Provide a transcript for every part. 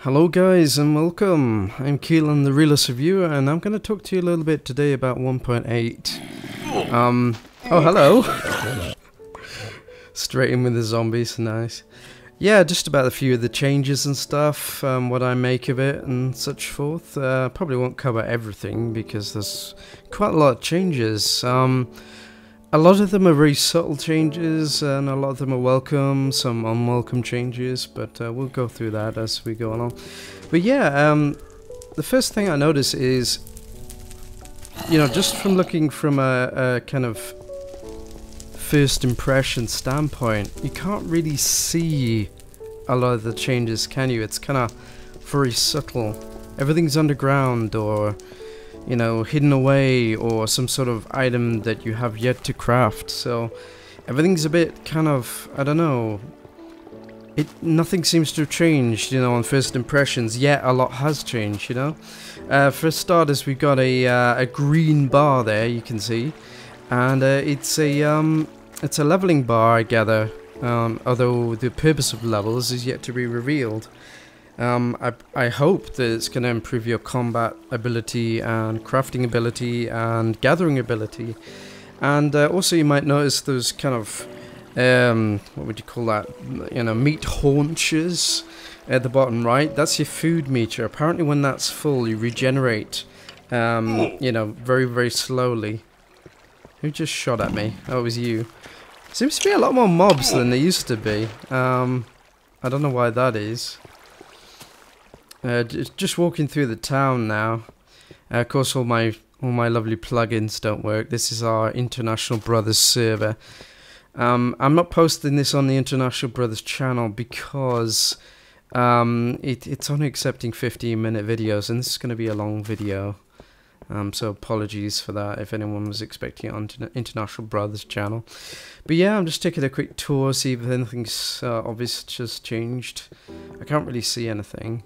Hello guys and welcome. I'm Kielan the Realist Reviewer and I'm going to talk to you a little bit today about 1.8. Oh hello. Straight in with the zombies, nice. Yeah, just about a few of the changes and stuff, what I make of it and such forth. Probably won't cover everything because there's quite a lot of changes. A lot of them are very subtle changes, and a lot of them are welcome, some unwelcome changes, but we'll go through that as we go along. But yeah, the first thing I notice is, just from looking from a kind of first impression standpoint, you can't really see a lot of the changes, can you? It's kind of very subtle. Everything's underground, or hidden away, or some sort of item that you have yet to craft. So everything's a bit kind of, I don't know, nothing seems to have changed, on first impressions, yet a lot has changed, For starters, we've got a green bar there, you can see, and it's a leveling bar, I gather, although the purpose of levels is yet to be revealed. I hope that it's going to improve your combat ability and crafting ability and gathering ability. And also you might notice those kind of, what would you call that, meat haunches at the bottom right. That's your food meter. Apparently when that's full you regenerate, very, very slowly. Who just shot at me? Oh, it was you. Seems to be a lot more mobs than there used to be. I don't know why that is. Just walking through the town now. Of course, all my lovely plugins don't work. This is our International Brothers server. I'm not posting this on the International Brothers channel because it's only accepting 15-minute videos, and this is going to be a long video. So apologies for that if anyone was expecting it on International Brothers channel. But yeah, I'm just taking a quick tour, see if anything's obvious just changed. I can't really see anything.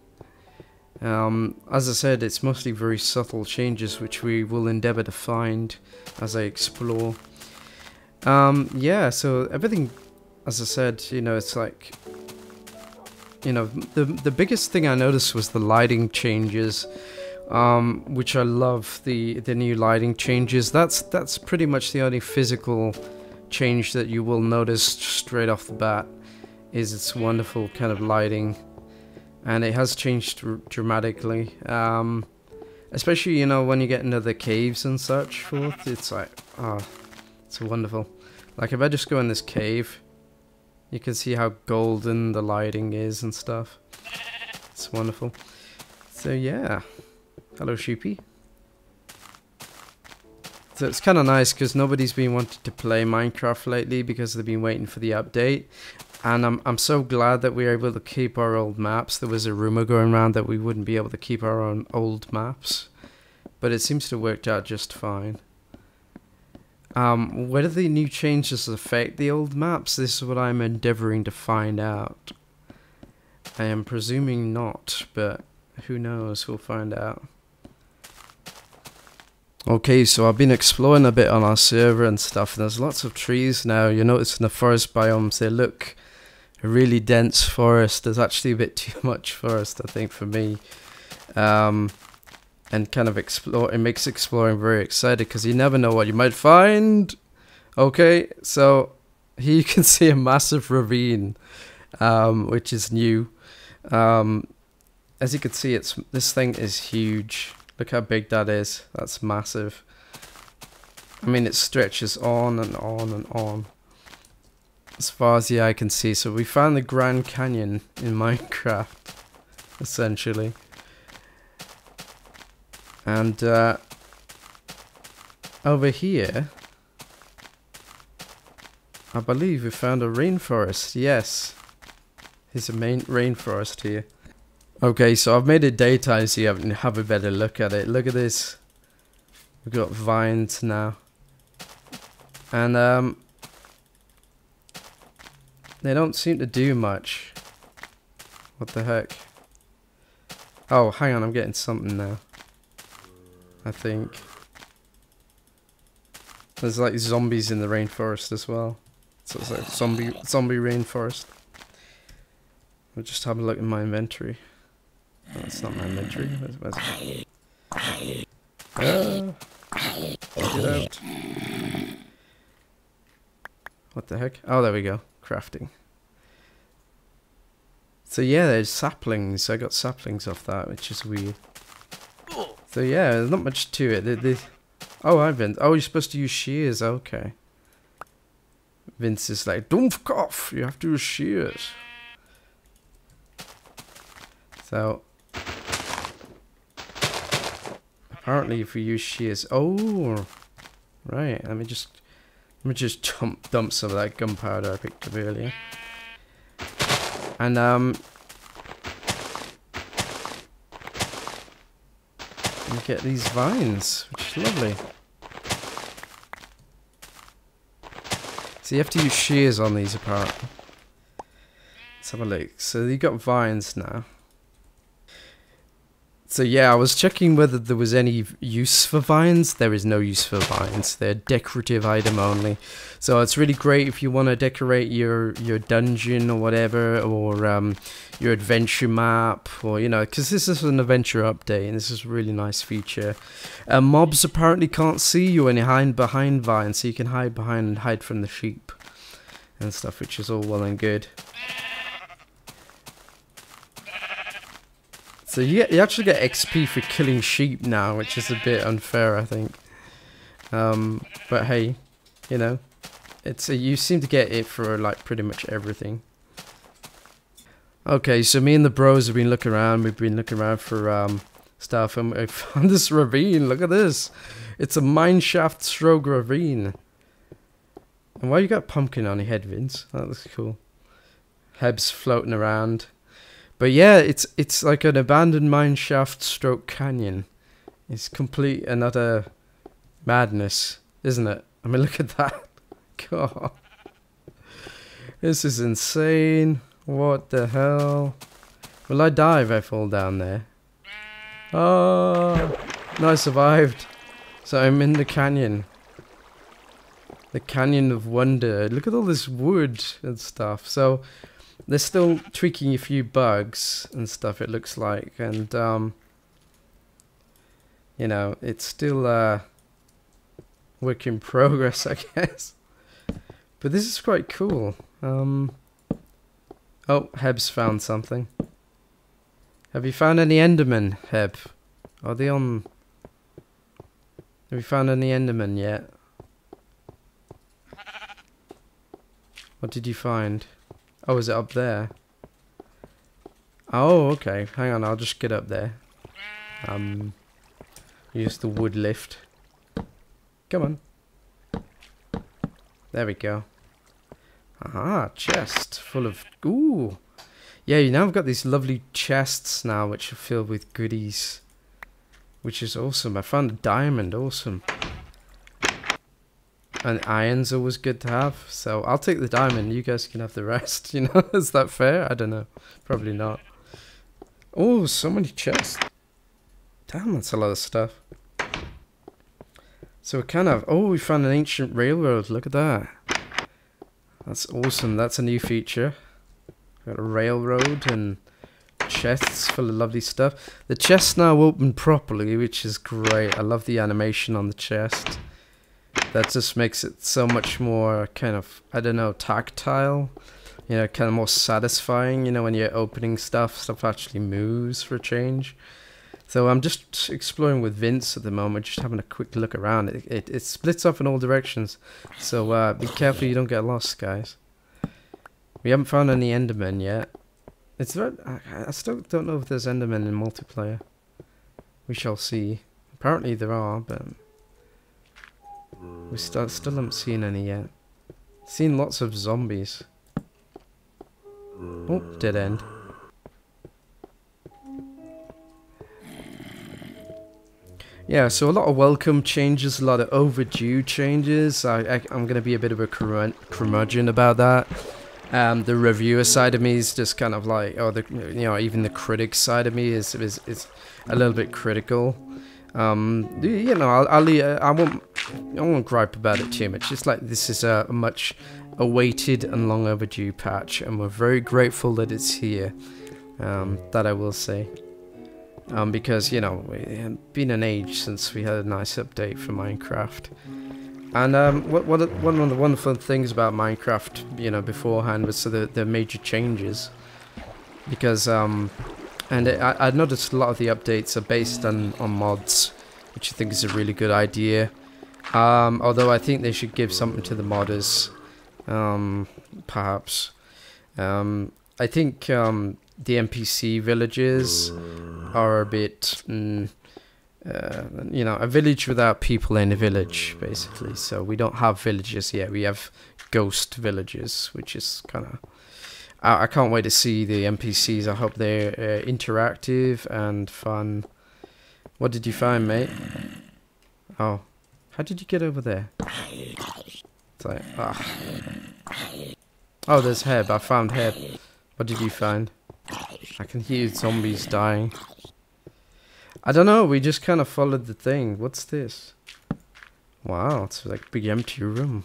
As I said, it's mostly very subtle changes which we will endeavour to find as I explore. Yeah, so everything, as I said, it's like, the biggest thing I noticed was the lighting changes, which I love, the new lighting changes. That's pretty much the only physical change that you will notice straight off the bat, is its wonderful kind of lighting. And it has changed dramatically, especially, when you get into the caves and such forth. It's like, it's wonderful. Like, if I just go in this cave, you can see how golden the lighting is and stuff. It's wonderful. So, yeah. Hello, Sheepy. So it's kind of nice because nobody's been wanting to play Minecraft lately because they've been waiting for the update. And I'm so glad that we're able to keep our old maps. There was a rumor going around that we wouldn't be able to keep our own old maps, but it seems to have worked out just fine. Whether the new changes affect the old maps, this is what I'm endeavoring to find out. I am presuming not, but who knows, we'll find out. Okay, so I've been exploring a bit on our server and stuff, and there's lots of trees now. You notice in the forest biomes, they look a really dense forest. There's actually a bit too much forest, I think, for me. And kind of it makes exploring very exciting because you never know what you might find. Okay, so here you can see a massive ravine, which is new. As you can see, this thing is huge. Look how big that is. That's massive. I mean, it stretches on and on and on, as far as the eye can see. So we found the Grand Canyon in Minecraft, essentially. And over here, I believe we found a rainforest. Yes, there's a main rainforest here. Okay, so I've made it daytime so you can have a better look at it. Look at this. We've got vines now. And they don't seem to do much. What the heck? Oh, hang on, I'm getting something now. I think. There's like zombies in the rainforest as well. So it's like zombie rainforest. I'll just have a look in my inventory. That's not my inventory. Where's it? Get out. What the heck? Oh, there we go. Crafting. So yeah, there's saplings. I got saplings off that, which is weird. So yeah, there's not much to it. Oh, oh, you're supposed to use shears. Okay. Vince is like, don't cough. You have to use shears. So apparently, if we use shears, oh, right. Let me just dump some of that gunpowder I picked up earlier. And you get these vines, which is lovely. So you have to use shears on these apparently. Let's have a look. So you got vines now. So yeah, I was checking whether there was any use for vines. There is no use for vines. They're a decorative item only. So it's really great if you want to decorate your dungeon or whatever, or your adventure map, or you know, because this is an adventure update and this is a really nice feature. Mobs apparently can't see you when you hide behind vines, so you can hide behind and hide from the sheep and stuff, which is all well and good. So you actually get XP for killing sheep now, which is a bit unfair, I think. But hey, you know, you seem to get it for like pretty much everything. Okay, so me and the bros have been looking around. We've been looking around for stuff, and I found this ravine. Look at this. It's a mineshaft stroke ravine. And why you got pumpkin on your head, Vince? That looks cool. Heb's floating around. But yeah, it's like an abandoned mineshaft stroke canyon. It's complete and utter madness, isn't it? I mean, look at that. God. This is insane. What the hell? Will I die if I fall down there? Oh, no, I survived. So I'm in the canyon. The Canyon of Wonder. Look at all this wood and stuff. So they're still tweaking a few bugs and stuff, it looks like, and you know, it's still work in progress, I guess. But this is quite cool. Oh, Heb's found something. Have you found any Endermen, Heb? Are they on? Have you found any Endermen yet? What did you find? Oh, is it up there? Oh, okay. Hang on, I'll just get up there. Use the wood lift. Come on. There we go. Aha, chest full of... Ooh. Yeah, you now have got these lovely chests now, which are filled with goodies. Which is awesome. I found a diamond. Awesome. And iron's always good to have, so I'll take the diamond, you guys can have the rest, you know? Is that fair? I don't know. Probably not. Oh, so many chests. Damn, that's a lot of stuff. So we kind of... Oh, we found an ancient railroad, look at that. That's awesome, that's a new feature. Got a railroad and chests full of lovely stuff. The chests now open properly, which is great. I love the animation on the chest. That just makes it so much more kind of, I don't know, tactile. You know, kind of more satisfying, you know, when you're opening stuff actually moves for a change. So I'm just exploring with Vince at the moment, just having a quick look around. It splits off in all directions. So be careful you don't get lost, guys. We haven't found any Endermen yet. I still don't know if there's Endermen in multiplayer. We shall see. Apparently there are, but... We still haven't seen any yet. Seen lots of zombies. Oh, dead end. Yeah, so a lot of welcome changes, a lot of overdue changes. I'm going to be a bit of a curmudgeon about that. The reviewer side of me is just kind of like, even the critic side of me is a little bit critical. You know, I won't gripe about it too much. It's like this is a much awaited and long overdue patch, and we're very grateful that it's here. That I will say. because, you know, it's been an age since we had a nice update for Minecraft. And one of the wonderful things about Minecraft, you know, beforehand was the major changes. Because, I noticed a lot of the updates are based on mods, which I think is a really good idea. Although I think they should give something to the modders, perhaps. I think the NPC villages are a bit, you know, a village without people in a village, basically. So we don't have villages yet. We have ghost villages, which is kind of... I can't wait to see the NPCs. I hope they're interactive and fun. What did you find, mate? Oh. How did you get over there? It's like, oh, there's HEB. I found HEB. What did you find? I can hear zombies dying. I don't know. We just kind of followed the thing. What's this? Wow, it's like a big empty room.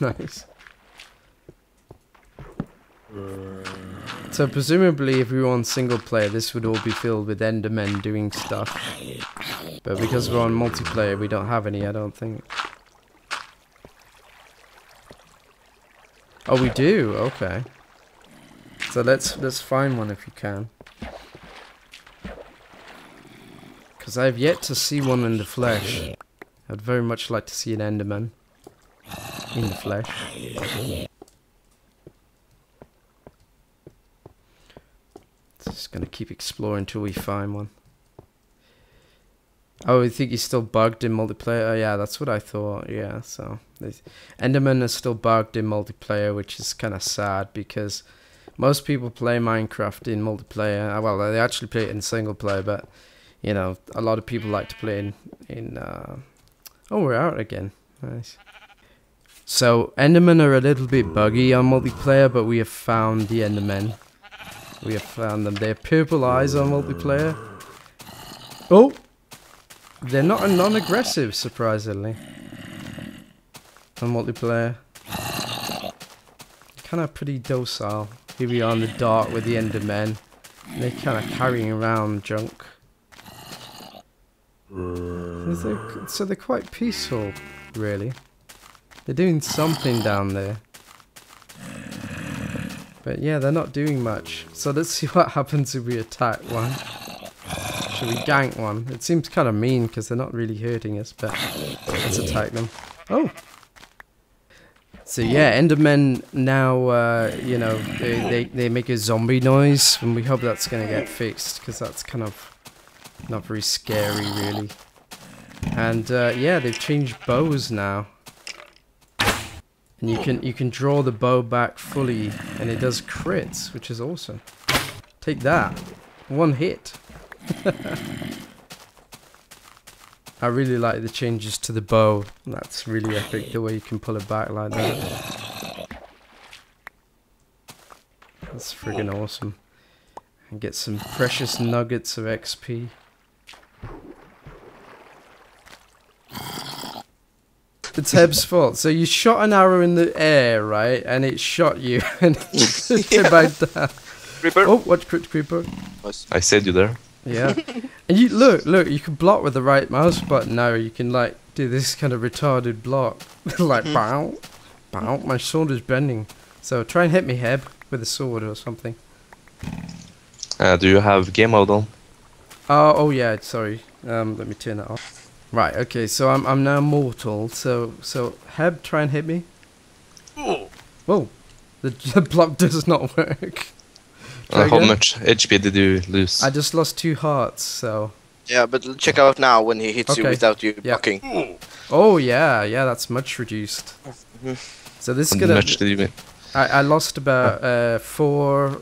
Nice. So presumably if we were on single player, this would all be filled with endermen doing stuff. But because we're on multiplayer, we don't have any, I don't think. Oh, we do? Okay. So let's find one if you can. Because I've yet to see one in the flesh. I'd very much like to see an enderman in the flesh. Just gonna keep exploring until we find one. Oh, I think he's still bugged in multiplayer. Oh, yeah, that's what I thought. Yeah, so Enderman is still bugged in multiplayer, which is kind of sad because most people play Minecraft in multiplayer. Well, they actually play it in single player, but you know, a lot of people like to play in. Oh, we're out again. Nice. So Endermen are a little bit buggy on multiplayer, but we have found the Endermen. We have found them. They have purple eyes on multiplayer. Oh! They're not non-aggressive, surprisingly. On multiplayer. Kind of pretty docile. Here we are in the dark with the Endermen. And they're kind of carrying around junk. So they're quite peaceful, really. They're doing something down there. But yeah, they're not doing much. So let's see what happens if we attack one. Should we gank one? It seems kind of mean because they're not really hurting us, but let's attack them. Oh! So yeah, Endermen now, you know, they make a zombie noise, and we hope that's going to get fixed because that's kind of not very scary, really. And yeah, they've changed bows now. And you can draw the bow back fully, and it does crits, which is awesome. Take that. One hit. I really like the changes to the bow. That's really epic, the way you can pull it back like that. That's friggin' awesome. And get some precious nuggets of XP. It's Heb's fault. So you shot an arrow in the air, right? And it shot you, and it came back down. Creeper. Oh, what creeper? I said you there. Yeah. And you look, you can block with the right mouse button now. You can like do this kind of retarded block, like bow, bow. My sword is bending. So try and hit me, Heb, with a sword or something. Do you have game mode on? Oh yeah. Sorry. Let me turn that off. Right. Okay. So I'm now mortal. So Heb, try and hit me. Whoa. The block does not work. How much HP did you lose? I just lost 2 hearts, so... Yeah, but check out now when he hits you without you blocking. Oh, yeah, that's much reduced. So this is gonna... How much did you win? I lost about 4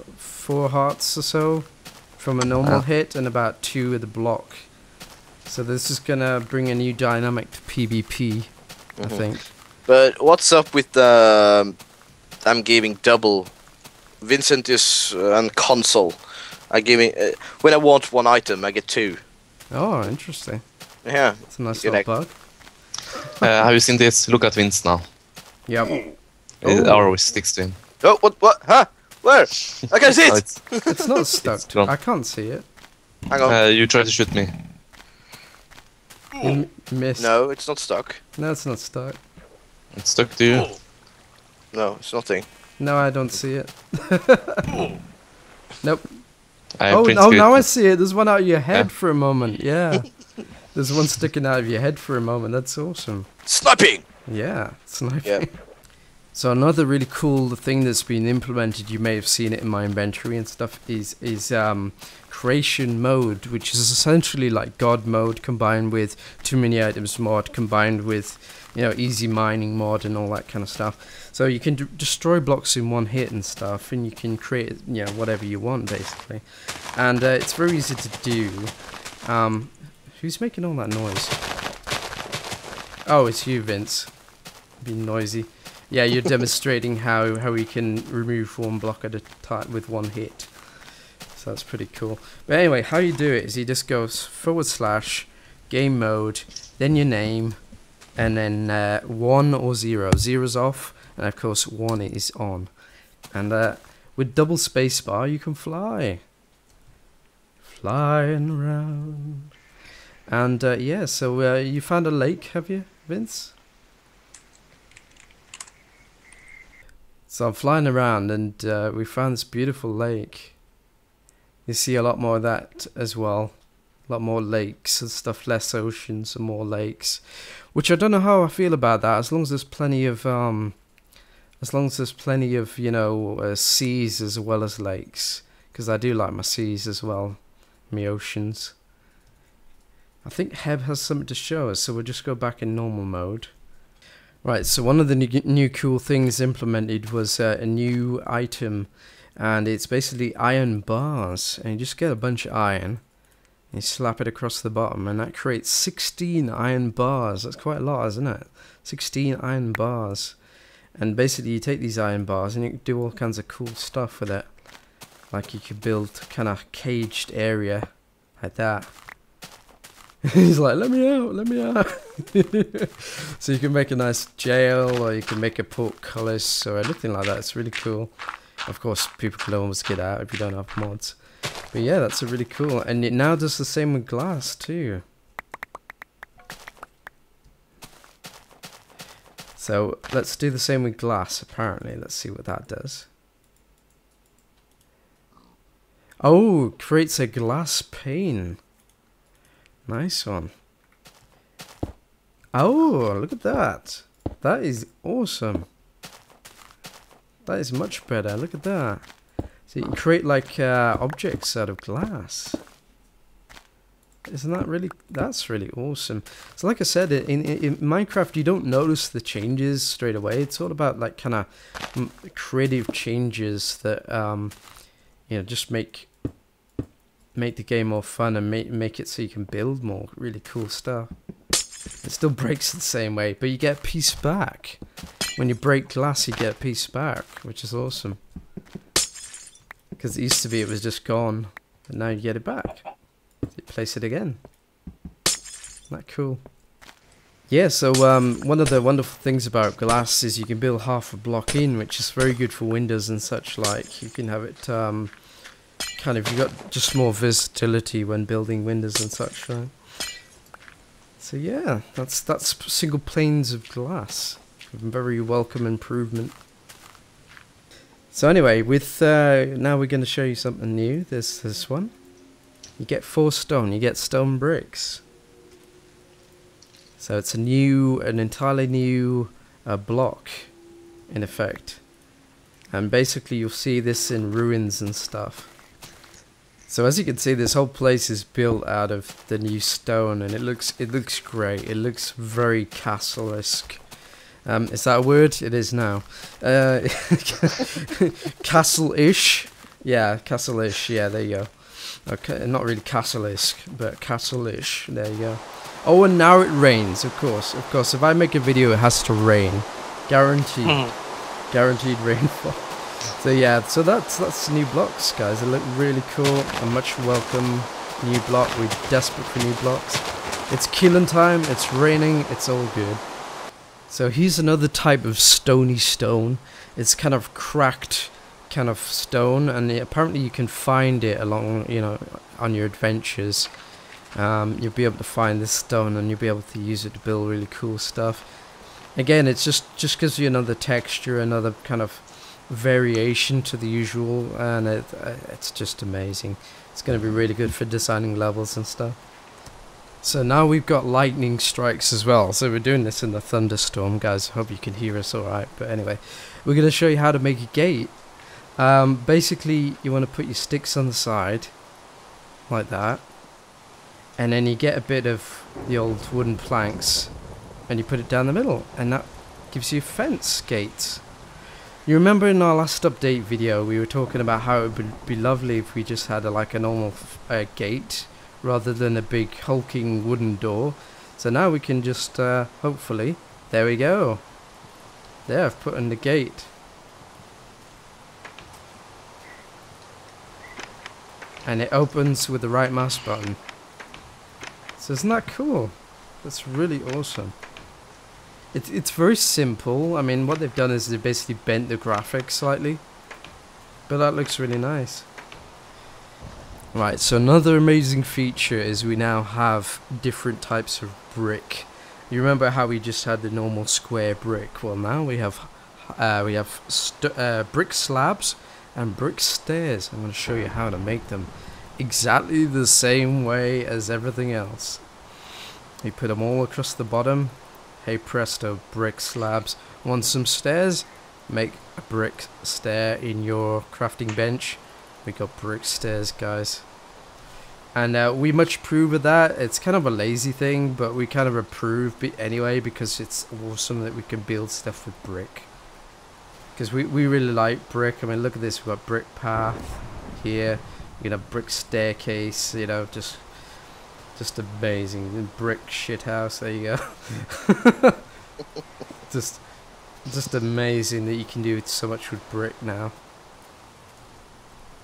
hearts or so from a normal hit, and about 2 with the block. So this is gonna bring a new dynamic to PvP, I think. But what's up with the... I'm giving double... Vincenteous and console. I give it when I want 1 item, I get 2. Oh, interesting. Yeah, it's a nice little bug. Have you seen this? Look at Vince now. Yep. It always sticks to him. Oh, what? Huh? Where? I can see it. It's not stuck. I can't see it. Hang on. You tried to shoot me. You missed. No, it's not stuck. No, it's not stuck. It's stuck to you. No, it's nothing. No, I don't see it. Nope. I print Oh, screen. now I see it. There's one out of your head Yeah. for a moment. Yeah. There's one sticking out of your head for a moment. That's awesome. Sniping! Yeah, sniping. Yeah. So another really cool thing that's been implemented, you may have seen it in my inventory and stuff, is creation mode, which is essentially like God mode combined with too many items mod, combined with, you know, easy mining mod and all that kind of stuff. So you can destroy blocks in one hit and stuff, and you can create, you know, whatever you want basically. And it's very easy to do. Who's making all that noise? Oh, it's you, Vince. Being noisy. Yeah, you're demonstrating how we can remove one block at a time with one hit. So that's pretty cool. But anyway, how you do it is you just go / game mode, then your name, and then 1 or 0. 0's off, and of course 1 is on. And with double spacebar you can fly. Flying around. And yeah, so you found a lake, have you, Vince? So I'm flying around and we found this beautiful lake. You see a lot more of that as well. A lot more lakes and stuff, less oceans and more lakes. Which I don't know how I feel about that, as long as there's plenty of you know, seas as well as lakes. Because I do like my seas as well, my oceans. I think HEB has something to show us, so we'll just go back in normal mode. Right, so one of the new cool things implemented was a new item, and it's basically iron bars, and you just get a bunch of iron, and you slap it across the bottom, and that creates 16 iron bars. That's quite a lot, isn't it? 16 iron bars. And basically you take these iron bars and you can do all kinds of cool stuff with it. Like you could build kind of caged area, like that. He's like, let me out, let me out. So you can make a nice jail, or you can make a portcullis, or anything like that. It's really cool. Of course, people can always get out if you don't have mods. But yeah, that's a really cool. And it now does the same with glass too. So let's do the same with glass, apparently. Let's see what that does. Oh, creates a glass pane. Nice one. Oh, look at that. That is awesome. That is much better. Look at that. So you can create like objects out of glass. Isn't that really, that's really awesome. So like I said, in Minecraft you don't notice the changes straight away. It's all about like kind of creative changes that you know, just make the game more fun and make it so you can build more really cool stuff. It still breaks the same way, but you get a piece back. When you break glass, you get a piece back, which is awesome. Because it used to be it was just gone, but now you get it back. You place it again. Isn't that cool? Yeah, so one of the wonderful things about glass is you can build half a block in, which is very good for windows and such like. You can have it kind of, you got just more versatility when building windows and such, right? So yeah, that's single planes of glass. Very welcome improvement. So anyway, with now we're going to show you something new. There's this one. You get 4 stone. You get stone bricks. So it's an entirely new block, in effect. And basically, you'll see this in ruins and stuff. So as you can see, this whole place is built out of the new stone, and it looks great. It looks very castle-esque. Is that a word? It is now. Castle-ish. Yeah, castle-ish. Yeah, there you go. Okay, not really castle-esque, but castle-ish. There you go. Oh, and now it rains. Of course, of course. If I make a video, it has to rain. Guaranteed. Guaranteed rainfall. So yeah, so that's new blocks, guys. They look really cool. A much welcome new block. We're desperate for new blocks. It's Kielan time. It's raining. It's all good. So here's another type of stony stone. It's kind of cracked kind of stone, and apparently you can find it along, you know, on your adventures. You'll be able to find this stone, and you'll be able to use it to build really cool stuff. Again, it's just gives you another texture, another kind of variation to the usual, and it's just amazing. It's going to be really good for designing levels and stuff. So now we've got lightning strikes as well. So we're doing this in the thunderstorm, guys. Hope you can hear us all right. But anyway, we're going to show you how to make a gate. Basically, you want to put your sticks on the side, like that. And then you get a bit of the old wooden planks, and you put it down the middle. And that gives you fence gates. You remember in our last update video, we were talking about how it would be lovely if we just had like a normal gate, rather than a big hulking wooden door. So now we can just hopefully, there we go, there I've put in the gate, and it opens with the right mouse button. So isn't that cool? That's really awesome. It's very simple. I mean, what they've done is they basically bent the graphics slightly, but that looks really nice. Right, so another amazing feature is we now have different types of brick. You remember how we just had the normal square brick? Well, now we have brick slabs and brick stairs. I'm going to show you how to make them exactly the same way as everything else. You put them all across the bottom. Hey presto, brick slabs. Want some stairs? Make a brick stair in your crafting bench. We got brick stairs, guys, and we much approve of that. It's kind of a lazy thing, but we kind of approve anyway, because it's awesome that we can build stuff with brick, because we really like brick. I mean, look at this, we've got brick path here, you know, brick staircase, you know, just amazing. Brick shit house, there you go. just amazing that you can do so much with brick now.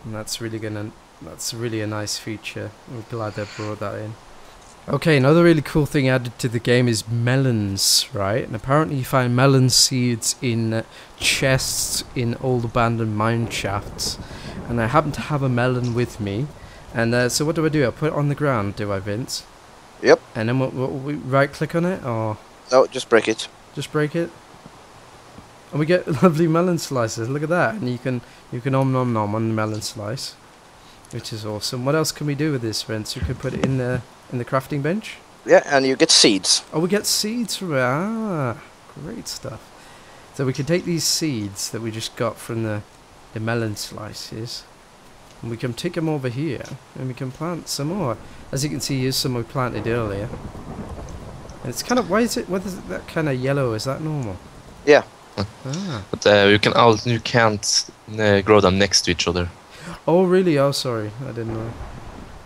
And that's really a nice feature. I'm glad they brought that in. Okay, another really cool thing added to the game is melons, right? And apparently you find melon seeds in chests in old abandoned mine shafts. And I happen to have a melon with me. And so what do? I put it on the ground, do I, Vince? Yep. And then we right click on it, or? No, just break it. Just break it? And we get lovely melon slices. Look at that. And you can nom nom nom on the melon slice, which is awesome. What else can we do with this, Vince? You can put it in the crafting bench. Yeah, and you get seeds. Oh, we get seeds from it. Ah, great stuff. So we can take these seeds that we just got from the melon slices, and we can take them over here, and we can plant some more. As you can see, here's some we planted earlier. And it's kind of, what is it that kind of yellow? Is that normal? Yeah. Ah. But you can't grow them next to each other. Oh really? Oh sorry, I didn't know.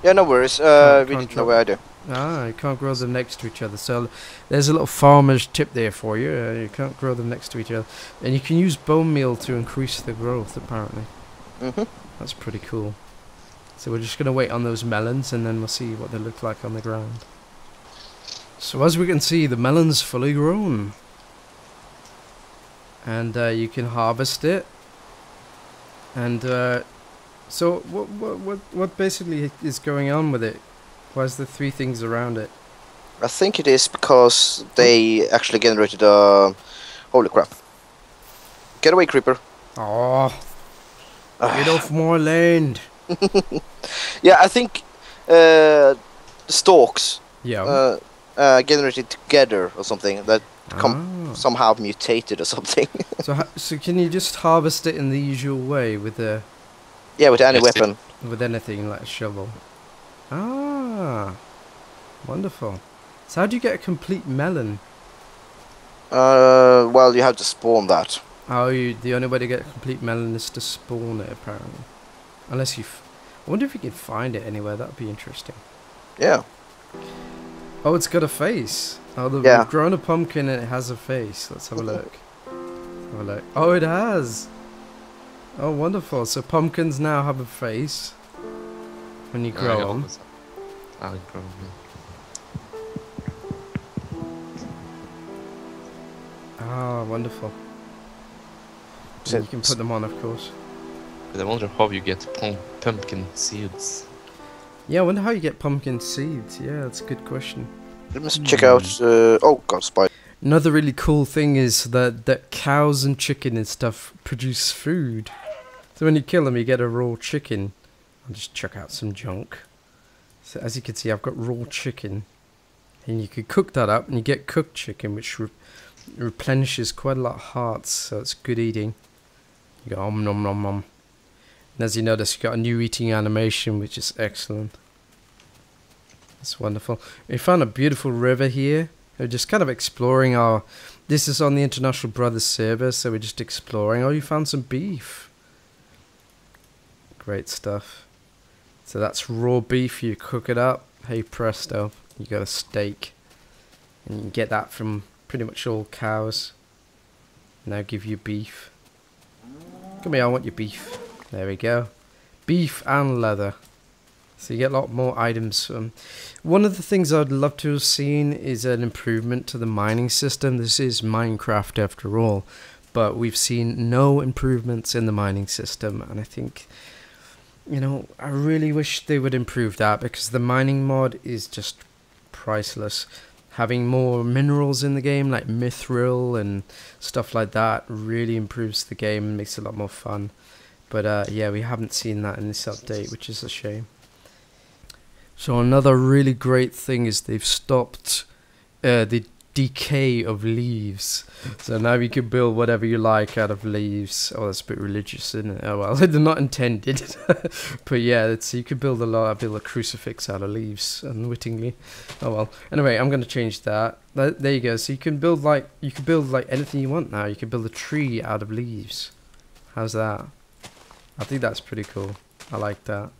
Yeah, no worries. We didn't know where I do. Ah, you can't grow them next to each other. So there's a little farmer's tip there for you. You can't grow them next to each other, and you can use bone meal to increase the growth. Apparently. That's pretty cool. So we're just gonna wait on those melons, and then we'll see what they look like on the ground. So as we can see, the melon's fully grown. And you can harvest it. And so what basically is going on with it? Why's the three things around it? I think it is because they actually generated a... Holy crap. Get away, creeper. Oh, get off my land. Yeah, I think the stalks Yeah. generated together or something. That somehow mutated or something. So can you just harvest it in the usual way with the... Yeah, with any weapon. With anything like a shovel? Ah, wonderful. So how do you get a complete melon? Well, you have to spawn that. Oh, the only way to get a complete melon is to spawn it, apparently. Unless you... I wonder if you can find it anywhere. That'd be interesting. Yeah. Oh, it's got a face. Oh, we've grown a pumpkin and it has a face. Let's have a look. Have a look. Oh, it has. Oh, wonderful. So pumpkins now have a face when you grow them. I'll grow Ah, wonderful. And you can put them on, of course. But I wonder how you get pumpkin seeds. Yeah, I wonder how you get pumpkin seeds. Yeah, that's a good question. Let me check out. Oh god, spider. Another really cool thing is that cows and chicken and stuff produce food. So when you kill them, you get a raw chicken. I'll just chuck out some junk. So as you can see, I've got raw chicken. And you can cook that up and you get cooked chicken, which replenishes quite a lot of hearts, so it's good eating. You go om nom nom nom. And as you notice, you've got a new eating animation, which is excellent. It's wonderful. We found a beautiful river here. We're just kind of exploring our... This is on the International Brothers server, so we're just exploring. Oh, you found some beef. Great stuff. So that's raw beef. You cook it up. Hey presto. You got a steak. And you can get that from pretty much all cows. Now give you beef. Come here, I want your beef. There we go. Beef and leather. So you get a lot more items. One of the things I'd love to have seen is an improvement to the mining system. This is Minecraft after all. But we've seen no improvements in the mining system. And I think, you know, I really wish they would improve that. Because the mining mod is just priceless. Having more minerals in the game, like mithril and stuff like that, really improves the game and makes it a lot more fun. But yeah, we haven't seen that in this update, which is a shame. So another really great thing is they've stopped the decay of leaves. So now you can build whatever you like out of leaves. Oh, that's a bit religious, isn't it? Oh well, they're not intended. But yeah, you could build a crucifix out of leaves, unwittingly. Oh well. Anyway, I'm gonna change that. There you go. So you can build like anything you want now. You can build a tree out of leaves. How's that? I think that's pretty cool. I like that.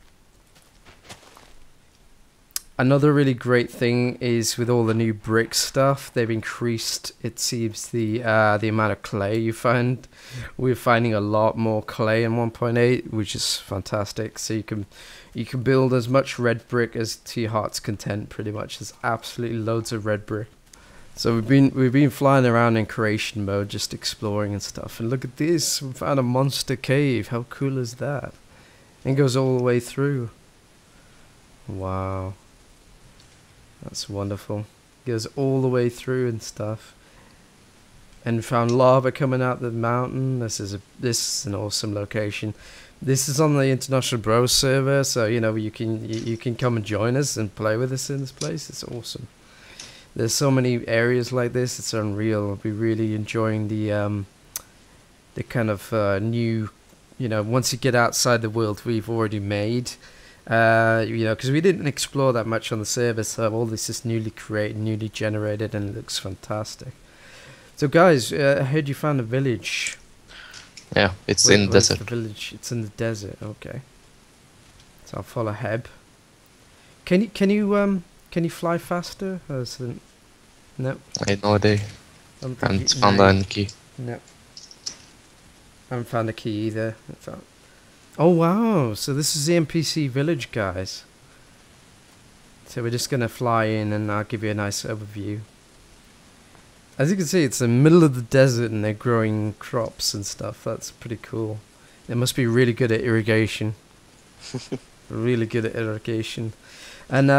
Another really great thing is with all the new brick stuff, they've increased, it seems, the amount of clay you find. We're finding a lot more clay in 1.8, which is fantastic. So you can build as much red brick as to your heart's content, pretty much. There's absolutely loads of red brick. So we've been flying around in creation mode, just exploring and stuff. And look at this, we found a monster cave. How cool is that? And it goes all the way through. Wow. That's wonderful. Goes all the way through and stuff. And found lava coming out the mountain. This is an awesome location. This is on the International Bros server, so you know you can come and join us and play with us in this place. It's awesome. There's so many areas like this. It's unreal. I'll be really enjoying the kind of new, you know, once you get outside the world we've already made. You know, because we didn't explore that much on the server, so all this is newly created, newly generated, and it looks fantastic. So guys, I heard you found a village. Yeah, it's in the desert. The village? It's in the desert. Okay. So I'll follow HEB. Can you fly faster? No. I had no idea. And found a key. No. I haven't found a key either. Oh wow, so this is the NPC village, guys. So we're just gonna fly in and I'll give you a nice overview. As you can see, it's the middle of the desert and they're growing crops and stuff. That's pretty cool. They must be really good at irrigation. Really good at irrigation. And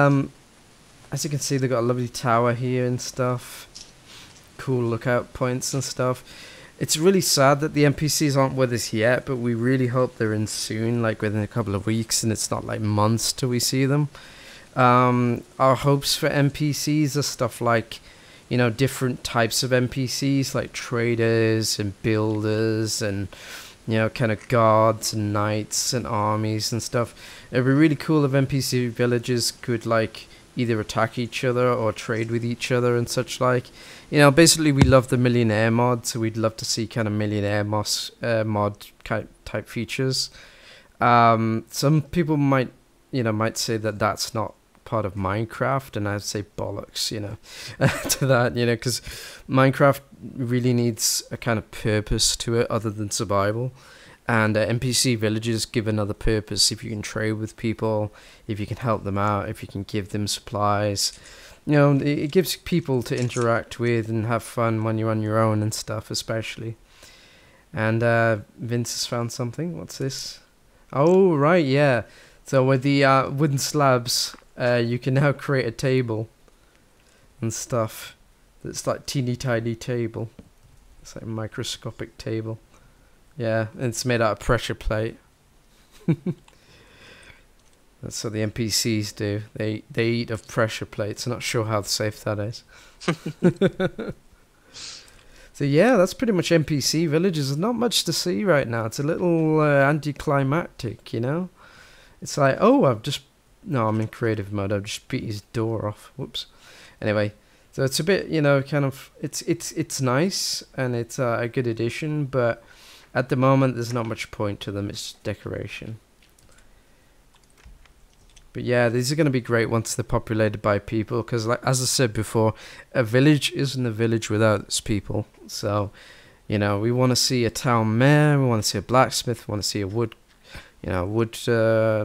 as you can see, they've got a lovely tower here and stuff. Cool lookout points and stuff. It's really sad that the NPCs aren't with us yet, but we really hope they're in soon, like within a couple of weeks, and it's not like months till we see them. Our hopes for NPCs are stuff like, you know, different types of NPCs, like traders and builders and, you know, kind of guards and knights and armies and stuff. It'd be really cool if NPC villages could, like, either attack each other or trade with each other and such like. You know, basically we love the millionaire mod, so we'd love to see kind of millionaire mod type features. Some people might say that that's not part of Minecraft, and I'd say bollocks, you know, to that, you know, because Minecraft really needs a kind of purpose to it other than survival. And NPC villages give another purpose. If you can trade with people, if you can help them out, if you can give them supplies, you know, it gives people to interact with and have fun when you're on your own and stuff, especially. And Vince has found something. What's this? Oh, right, yeah. So with the wooden slabs, you can now create a table and stuff. It's like teeny tiny table. It's like a microscopic table. Yeah, and it's made out of pressure plate. That's what the NPCs do. They eat of pressure plates. I'm not sure how safe that is. So yeah, that's pretty much NPC villages. There's not much to see right now. It's a little anticlimactic, you know? It's like, oh, no, I'm in creative mode. I've just beat his door off. Whoops. Anyway, so it's a bit, you know, kind of, it's nice and it's a good addition, but at the moment there's not much point to them. It's just decoration. But yeah, these are going to be great once they're populated by people, because like as I said before, a village isn't a village without its people. So, you know, we want to see a town mayor, we want to see a blacksmith, we want to see a woodcutter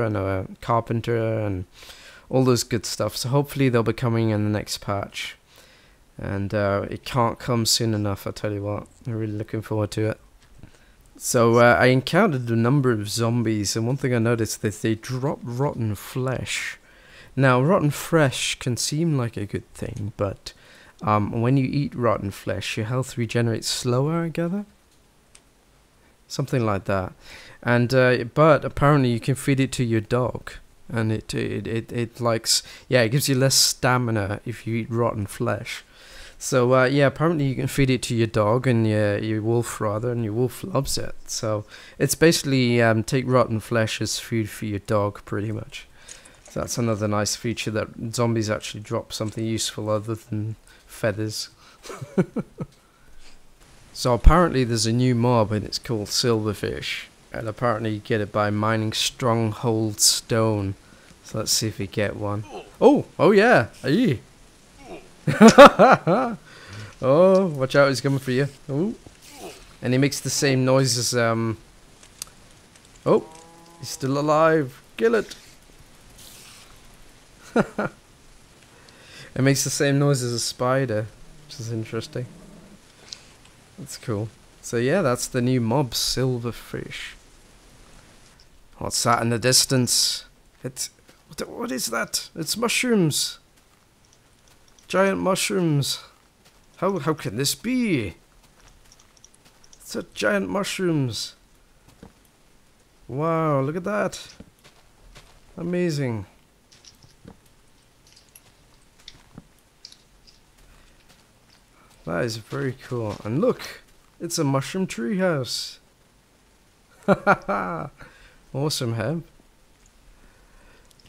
and a carpenter and all those good stuff. So hopefully they'll be coming in the next patch, and it can't come soon enough. I tell you what, I'm really looking forward to it. So I encountered a number of zombies, and one thing I noticed is they drop rotten flesh. Now, rotten flesh can seem like a good thing, but when you eat rotten flesh, your health regenerates slower, I gather? Something like that. And but apparently you can feed it to your dog, and it likes, yeah, it gives you less stamina if you eat rotten flesh. So yeah, apparently you can feed it to your dog and your wolf rather, and your wolf loves it. So it's basically take rotten flesh as food for your dog, pretty much. So that's another nice feature, that zombies actually drop something useful other than feathers. So apparently there's a new mob and it's called Silverfish, and apparently you get it by mining stronghold stone. So let's see if we get one. Oh yeah, aye. Oh, watch out, he's coming for you. Oh, and he makes the same noise as oh, he's still alive. Kill it. It makes the same noise as a spider, which is interesting. That's cool. So yeah, that's the new mob, Silverfish. What's that in the distance? What is that? It's mushrooms. Giant mushrooms. How can this be? It's a giant mushrooms. Wow, look at that. Amazing. That is very cool. And look, it's a mushroom treehouse. Awesome, Heb.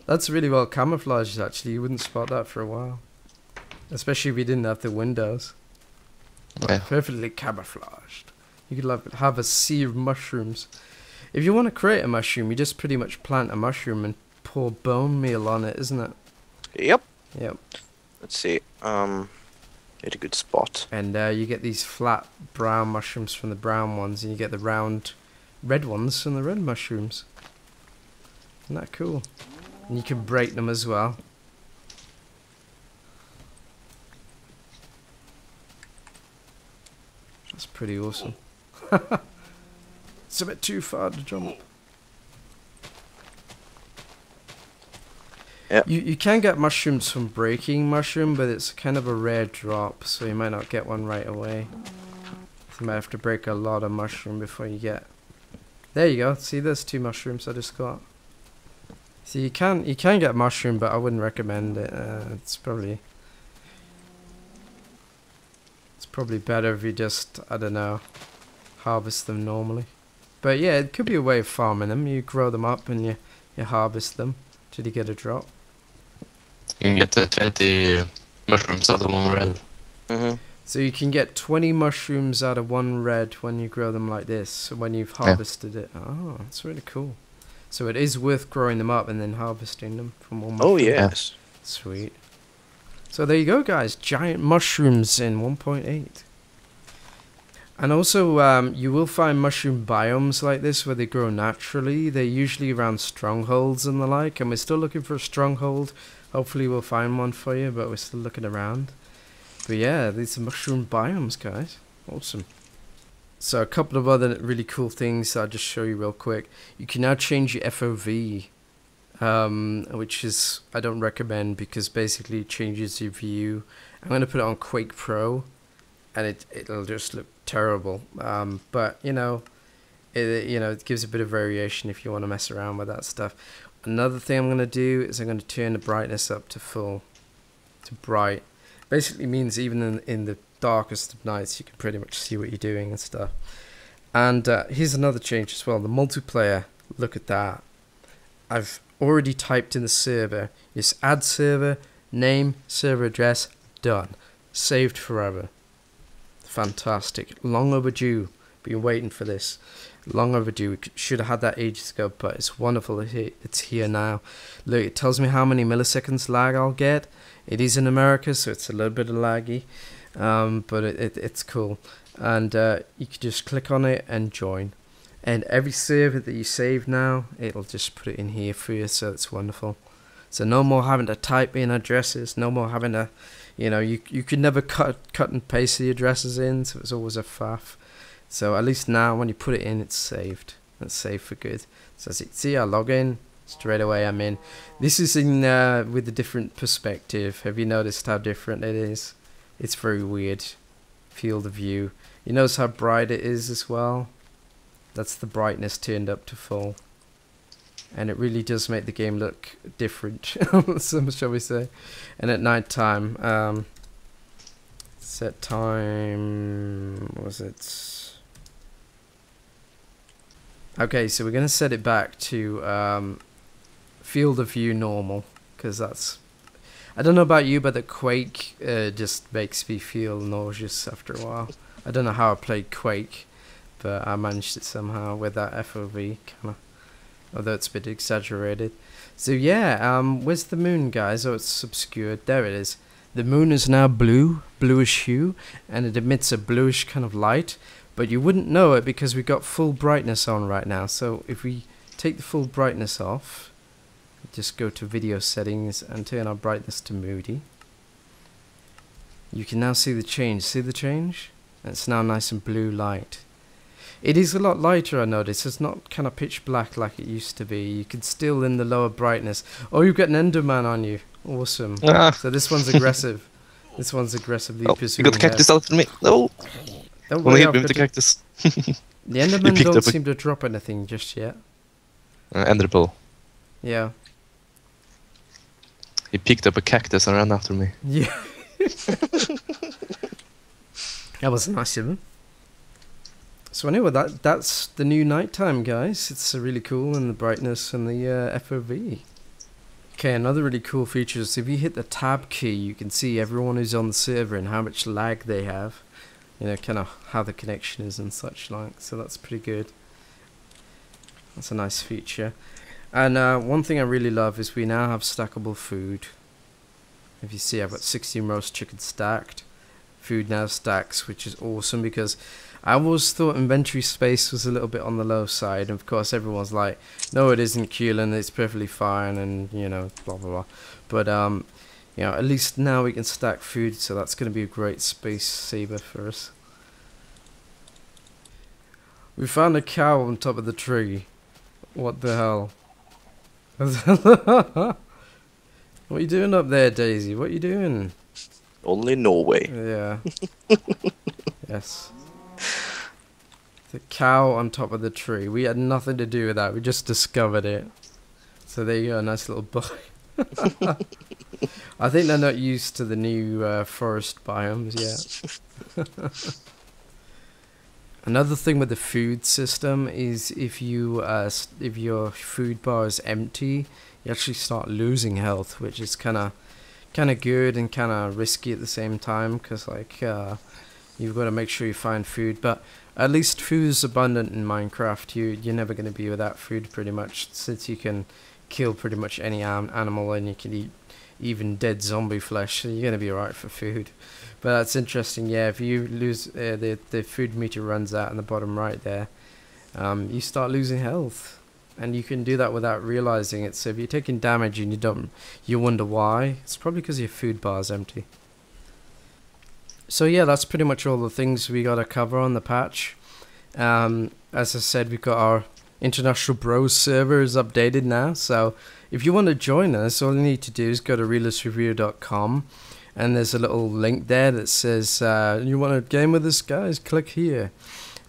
That's really well camouflaged, actually. You wouldn't spot that for a while. Especially if you didn't have the windows. Yeah. Perfectly camouflaged. You could have a sea of mushrooms. If you want to create a mushroom, you just pretty much plant a mushroom and pour bone meal on it, isn't it? Yep. Yep. Let's see. Hit a good spot. And you get these flat brown mushrooms from the brown ones, and you get the round red ones from the red mushrooms. Isn't that cool? And you can break them as well. That's pretty awesome. It's a bit too far to jump. Yep. You can get mushrooms from breaking mushroom, but it's kind of a rare drop, so you might not get one right away. You might have to break a lot of mushroom before you get. There you go. See, there's 2 mushrooms I just got. So you can get mushroom, but I wouldn't recommend it. It's probably better if you just, I don't know, harvest them normally. But yeah, it could be a way of farming them. You grow them up and you harvest them till you get a drop. You can get 20 mushrooms out of one red. Mm-hmm. So you can get 20 mushrooms out of one red when you grow them like this, when you've harvested it. Oh, that's really cool. So it is worth growing them up and then harvesting them from one mushroom. Oh yes. Sweet. So there you go, guys. Giant mushrooms in 1.8. And also, you will find mushroom biomes like this where they grow naturally. They're usually around strongholds and the like, and we're still looking for a stronghold. Hopefully we'll find one for you, but we're still looking around. But yeah, these are mushroom biomes, guys. Awesome. So a couple of other really cool things I'll just show you real quick. You can now change your FOV, which is I don't recommend because basically it changes your view. I'm going to put it on Quake Pro, and it'll just look terrible. But it gives a bit of variation if you want to mess around with that stuff. Another thing I'm going to do is I'm going to turn the brightness up to full, to bright. Basically means even in the darkest of nights you can pretty much see what you're doing and stuff. And here's another change as well, the multiplayer. Look at that. I've already typed in the server. Just add server, name, server address, done. Saved forever. Fantastic. Long overdue. Been waiting for this. Long overdue. We should have had that ages ago, but it's wonderful. It's here now. Look, it tells me how many milliseconds lag I'll get. It is in America, so it's a little bit of laggy, but it's cool. And you can just click on it and join. And every server that you save now, it'll just put it in here for you, so it's wonderful. So no more having to type in addresses, no more having to, you could never cut and paste the addresses in, so it's always a faff. So at least now when you put it in, it's saved. It's saved for good. So as you see, I log in, straight away I'm in. This is in with a different perspective. Have you noticed how different it is? It's very weird. Field of view. You notice how bright it is as well? That's the brightness turned up to full. And it really does make the game look different, so shall we say. And at night time, set time, what was it? Okay, so we're going to set it back to field of view normal, because that's, I don't know about you, but the Quake just makes me feel nauseous after a while. I don't know how I played Quake, but I managed it somehow with that FOV, kind of, although it's a bit exaggerated. So yeah, where's the moon, guys? Oh, it's obscured. There it is. The moon is now blue, bluish hue, and it emits a bluish kind of light. But you wouldn't know it because we've got full brightness on right now. So if we take the full brightness off, just go to video settings and turn our brightness to moody. You can now see the change. See the change? It's now nice and blue light. It is a lot lighter, I notice. It's not kind of pitch black like it used to be. You can still in the lower brightness. Oh, you've got an Enderman on you. Awesome. So this one's aggressive. This one's aggressively pursuing. You got the cactus out of me. No. Don't Wanna worry, hit me with the cactus. the Endermen don't seem to drop anything just yet. Enderpearl. Yeah. He picked up a cactus and ran after me. Yeah. That was nice of him. So anyway, that's the new nighttime, guys. It's really cool, and the brightness and the FOV. Okay, another really cool feature is if you hit the tab key, you can see everyone who's on the server and how much lag they have. Kind of how the connection is and such like. So that's pretty good. That's a nice feature. And one thing I really love is we now have stackable food. If you see, I've got 16 roast chicken stacked. Food now stacks, which is awesome because I always thought inventory space was a little bit on the low side. And of course, everyone's like, no, it isn't, Kielan, it's perfectly fine, and blah blah blah. But at least now we can stack food, so that's going to be a great space saver for us. We found a cow on top of the tree. What the hell? What are you doing up there, Daisy? What are you doing? Only Norway. Yeah. Yes. The cow on top of the tree. We had nothing to do with that. We just discovered it. So there you go, a nice little bug. I think they're not used to the new forest biomes yet. Another thing with the food system is if your food bar is empty, you actually start losing health, which is kind of good and kind of risky at the same time, because you've got to make sure you find food. But at least food is abundant in Minecraft. You're never going to be without food pretty much, since you can kill pretty much any animal and you can eat even dead zombie flesh, so you're going to be alright for food. But that's interesting, yeah, if you lose, the food meter runs out in the bottom right there, you start losing health. And you can do that without realizing it, so if you're taking damage and you wonder why, it's probably because your food bar is empty. So yeah, that's pretty much all the things we got to cover on the patch. As I said, we've got our International Bros server is updated now, so if you want to join us, all you need to do is go to realistreviewer.com, and there's a little link there that says you want to game with us, guys, click here,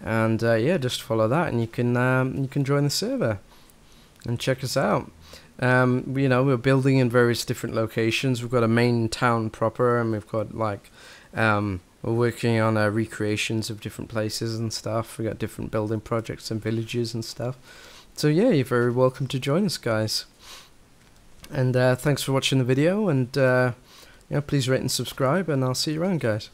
and yeah, just follow that and you can join the server and check us out. You know, we're building in various different locations. We've got a main town proper, and we've got like we're working on recreations of different places and stuff. We got different building projects and villages and stuff. So yeah, you're very welcome to join us, guys. And thanks for watching the video, and you know, please rate and subscribe, and I'll see you around, guys.